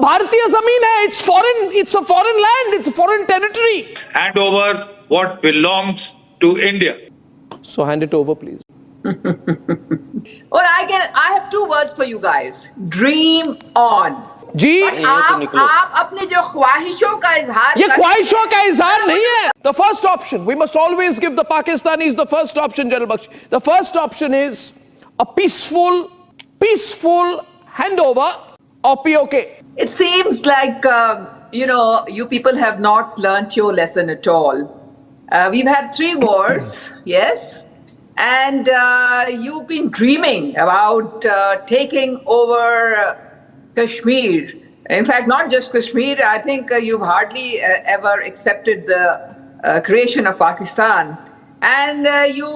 भारतीय जमीन है, it's a foreign land, it's a foreign territory. Hand over what belongs to India. So hand it over, please. Well, I have two words for you guys. Dream on. जी, आप अपने जो ख्वाहिशों का इजहार ये ख्वाहिशों का इजहार नहीं है. The first option, we must always give the Pakistanis the first option, General Bakshi. The first option is a peaceful handover or POK. It seems like, you people have not learnt your lesson at all. We've had 3 wars, yes, and you've been dreaming about taking over Kashmir. In fact, not just Kashmir, I think you've hardly ever accepted the creation of Pakistan. And you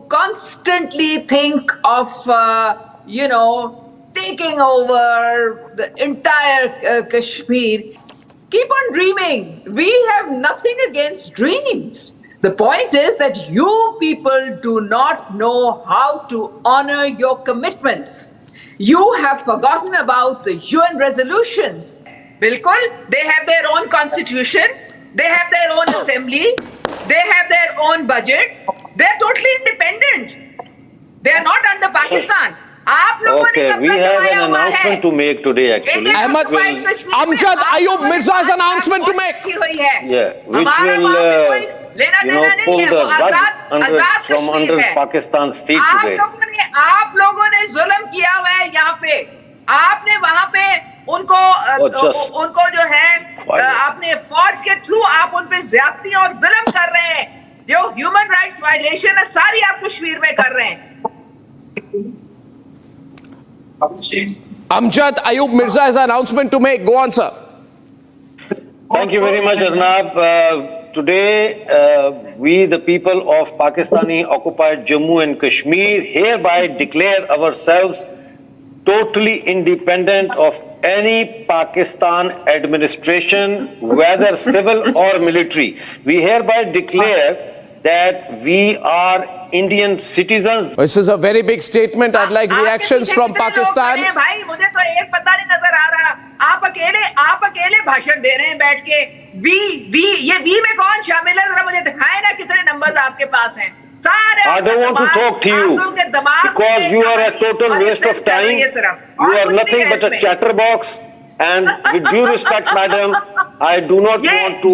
constantly think of, taking over the entire Kashmir. Keep on dreaming. We have nothing against dreams. The point is that you people do not know how to honor your commitments. You have forgotten about the UN resolutions. Bilkul, they have their own constitution, they have their own assembly, they have their own budget. They are totally independent. They are not under Pakistan. Okay, we have an announcement to make today actually. Amjad Ayub Mirza has an announcement to make. Yeah, which will pull the rug from under Pakistan's feet today. आप लोगों ने जुल्म किया हुआ है यहाँ पे. आपने वहाँ पे उनको जो है आपने फौज के थ्रू आप उन पे ज्यादती और जुल्म कर रहे हैं. जो ह्यूमन राइट्स वायलेशन है सारी आप कश्मीर में कर रहे हैं. Amjad Ayub Mirza has an announcement to make. Go on, sir. Thank you very much, Arnab. Today, we, the people of Pakistani occupied Jammu and Kashmir, hereby declare ourselves totally independent of any Pakistan administration, whether civil or military. We hereby declare that we are Indian citizens. This is a very big statement. I'd like reactions from Pakistan. भाई मुझे तो एक पता नहीं नजर आ रहा. आप अकेले भाषण दे रहे हैं बैठ के. ये वी में कौन शामिल है? जरा मुझे दिखाएं ना कितने नंबर्स आपके पास हैं. I don't want to talk to you because you are a total waste of time. You are nothing but a chatterbox. And with due respect, madam, I do not want to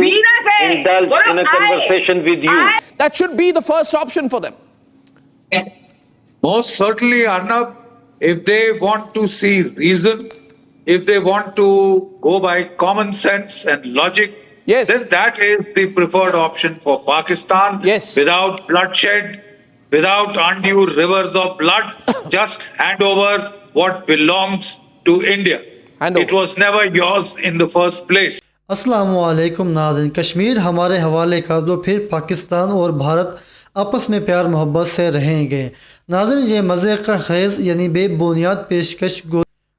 indulge in a conversation with you. That should be the first option for them. Most certainly, Arnab, if they want to see reason, if they want to go by common sense and logic, yes, then that is the preferred option for Pakistan. Yes. Without bloodshed, without undue rivers of blood, just hand over what belongs to India. It was never yours in the first place. अस्सलामु अलैकुम नाज़रीन. कश्मीर हमारे हवाले कर दो, फिर पाकिस्तान और भारत आपस में प्यार मोहब्बत से रहेंगे. नाज़रीन, ये मज़े का खेज़ यानी बेबुनियाद पेशकश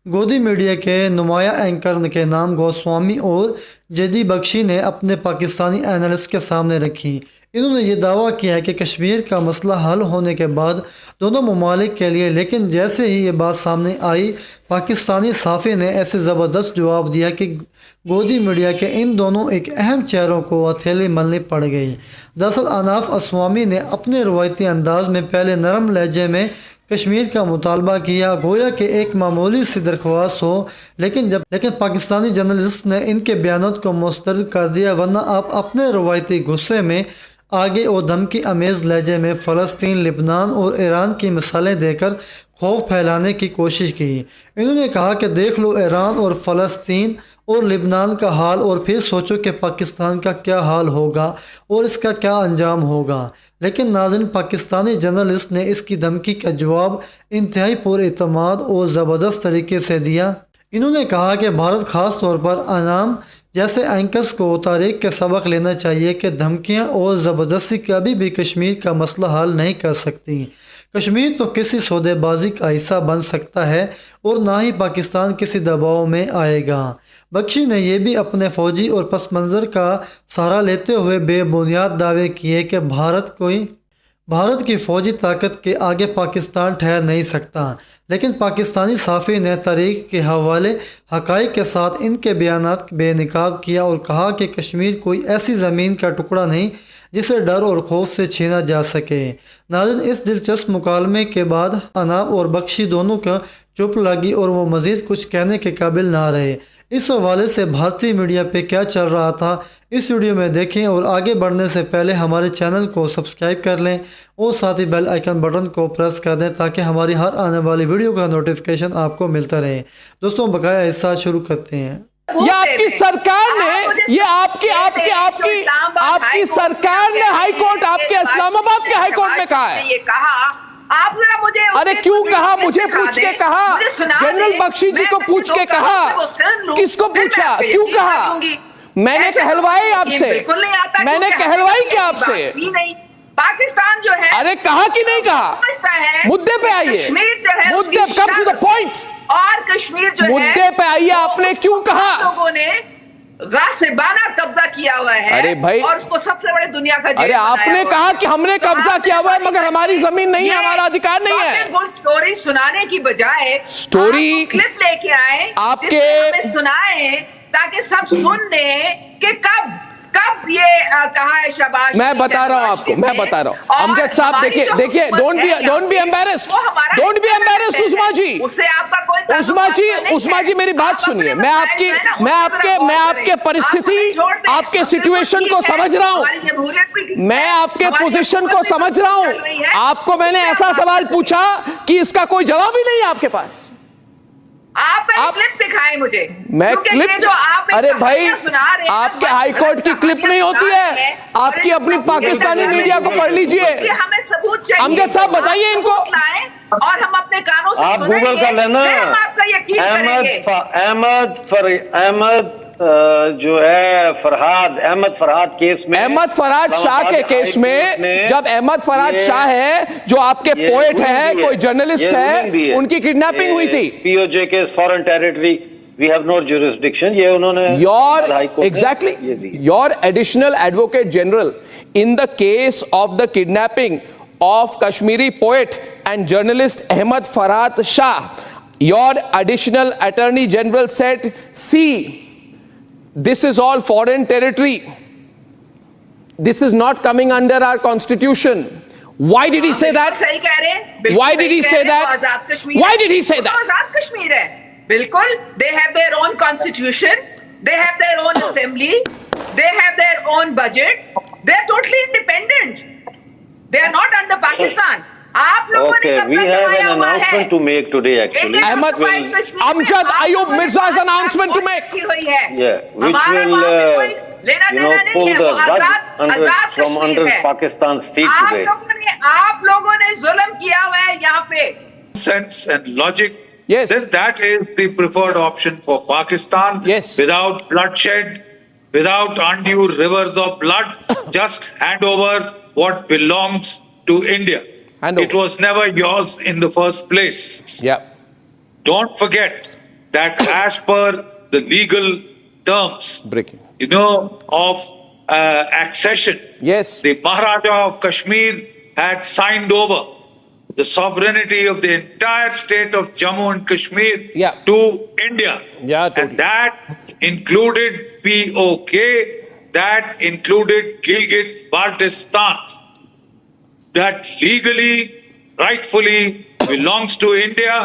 गोदी मीडिया के नुमाया एंकर के नाम गोस्वामी और जेडी बख्शी ने अपने पाकिस्तानी एनालिस्ट के सामने रखी. इन्होंने ये दावा किया है कि कश्मीर का मसला हल होने के बाद दोनों ममालिक के लिए, लेकिन जैसे ही ये बात सामने आई पाकिस्तानी साफ़ी ने ऐसे ज़बरदस्त जवाब दिया कि गोदी मीडिया के इन दोनों एक अहम चेहरों को हथेली मलनी पड़ गई. दरअसल अनाफ असवामी ने अपने रवायती अंदाज में पहले नरम लहजे में कश्मीर का मुतालबा किया, गोया कि एक मामूली सी दरख्वास्त हो, लेकिन पाकिस्तानी जर्नलिस्ट ने इनके बयानों को मुस्तरद कर दिया, वरना आप अपने रवायती गुस्से में आगे और धमकी अमेज़ लहजे में फ़लस्तीन, लिबनान और ईरान की मिसालें देकर खौफ फैलाने की कोशिश की. इन्होंने कहा कि देख लो ईरान और फ़लस्तीन और लिबनान का हाल और फिर सोचो कि पाकिस्तान का क्या हाल होगा और इसका क्या अंजाम होगा. लेकिन नाज़रीन, पाकिस्तानी जर्नलिस्ट ने इसकी धमकी का जवाब इंतहाई पुरएतमाद और ज़बरदस्त तरीके से दिया. इन्होंने कहा कि भारत ख़ास तौर पर अनाम जैसे एंकर्स को तारीख के सबक लेना चाहिए कि धमकियां और ज़बरदस्ती कभी भी कश्मीर का मसला हल नहीं कर सकती. कश्मीर तो किसी सौदेबाजी का हिस्सा बन सकता है और ना ही पाकिस्तान किसी दबाव में आएगा. बख्शी ने यह भी अपने फ़ौजी और पस मंज़र का सहारा लेते हुए बेबुनियाद दावे किए कि بھارت کی فوجی طاقت کے آگے پاکستان ٹھہر نہیں سکتا، لیکن پاکستانی صحافی نے تاریخ کے حوالے حقائق کے ساتھ ان کے بیانات بے نقاب کیا اور کہا کہ کشمیر کوئی ایسی زمین کا ٹکڑا نہیں جسے ڈر اور خوف سے چھینا جا سکے۔ ناظرین، اس دلچسپ مکالمے کے بعد اناب اور بخشی دونوں کا چپ لگی اور وہ مزید کچھ کہنے کے قابل نہ رہے۔ اس حوالے سے بھارتی میڈیا پہ کیا چل رہا تھا اس ویڈیو میں دیکھیں، اور آگے بڑھنے سے پہلے ہمارے چینل کو سبسکرائب کر لیں اور ساتھ ہی بیل آئیکن بٹن کو پریس کر دیں تاکہ ہماری ہر آنے والی ویڈیو کا نوٹیفیکیشن آپ کو ملتا رہے۔ دوستوں، بقایا حصہ شروع کرتے ہیں۔ یہ آپ کی سرکار نے، یہ آپ کی سرکار نے ہائی کورٹ، آپ کے اسلام آباد کے ہائی کورٹ میں کہا ہے۔ آپ ذرا مجھے ارے کیوں کہا؟ مجھے پوچھ کے کہا، جنرل بخشی جی کو پوچھ کے کہا۔ کس کو پوچھا؟ کیوں کہا؟ میں نے کہلوائی آپ سے، میں نے کہلوائی کیا آپ سے؟ پاکستان جو ہے، ارے کہا کہ نہیں کہا؟ مدے پہ آئیے، مدے، کم ٹو دا پوائنٹ، اور کشمیر جو ہے مدے پہ آئیے۔ آپ نے کیوں کہا؟ لوگوں نے غاصبانہ قبضہ کیا ہوا ہے، ارے بھائی، اور اس کو سب سے بڑے دنیا کا جیل ارے آپ نے کہا کہ ہم نے قبضہ کیا ہوا ہے مگر ہماری زمین نہیں ہے، ہمارا ادھیکار نہیں ہے۔ سٹوری سنانے کی بجائے سٹوری کلپ لے کے آئے، آپ جس کے میں ہمیں سنائے تاکہ سب سن لیں کہ کب یہ کہا ہے شہباز۔ میں بتا رہا ہوں آپ کو، میں بتا رہا ہوں امجد صاحب، دیکھیے ڈونٹ بی ایمبیرسڈ، ڈونٹ بی ایمبیرسڈ عثما جی، عثما جی میری بات سنیے۔ میں آپ کے پرستھتی، آپ کے سچویشن کو سمجھ رہا ہوں، میں آپ کے پوزیشن کو سمجھ رہا ہوں۔ آپ کو میں نے ایسا سوال پوچھا کہ اس کا کوئی جواب ہی نہیں ہے آپ کے پاس۔ آپ کلپ دکھائیں مجھے، میں کلپ، ارے بھائی آپ کے ہائی کورٹ کی کلپ نہیں ہوتی ہے، آپ کی اپنی پاکستانی میڈیا کو پڑھ لیجئے۔ امجد صاحب بتائیے ان کو، اور ہم اپنے کانوں سے آپ گوگل کر لینا۔ احمد جو ہے احمد فرحاد کیس میں، احمد فرحاد شاہ کے کیس میں، جب احمد فرحاد شاہ ہے جو آپ کے پوئٹ ہیں، کوئی جرنلسٹ ہے، ان کی کڈنیپنگ ہوئی تھی۔ P O J case foreign territory, we have no jurisdiction، یہ انہوں نے exactly your additional advocate general in the case of the kidnapping of Kashmiri poet and journalist Ahmad Farhad Shah, your additional attorney general said, see, this is all foreign territory, this is not coming under our constitution. Why did he say that? Why did he say that? Why did he say that? Azad Kashmir ہے بالکل۔ They have their own constitution, they have their own assembly, they have their own budget, they are totally independent, they are not under Pakistan. آپ لوگوں نے Okay, we have an announcement to make today actually. Amjad Ayub Mirza's announcement to make. Yeah, which will pull the rug from under Pakistan's feet today. آپ لوگوں نے ظلم کیا ہوا ہے یہاں پہ۔ Sense and logic, Yes. then that is the preferred option for Pakistan. Yes. Without bloodshed, without undue rivers of blood, just hand over what belongs to India. Hand over. It was never yours in the first place. Yeah. Don't forget that as per the legal terms, Breaking. of accession, Yes. the Maharaja of Kashmir had signed over the sovereignty of the entire state of Jammu and Kashmir to India. Yeah, totally. And that included POK, that included Gilgit-Baltistan, that legally, rightfully belongs to India.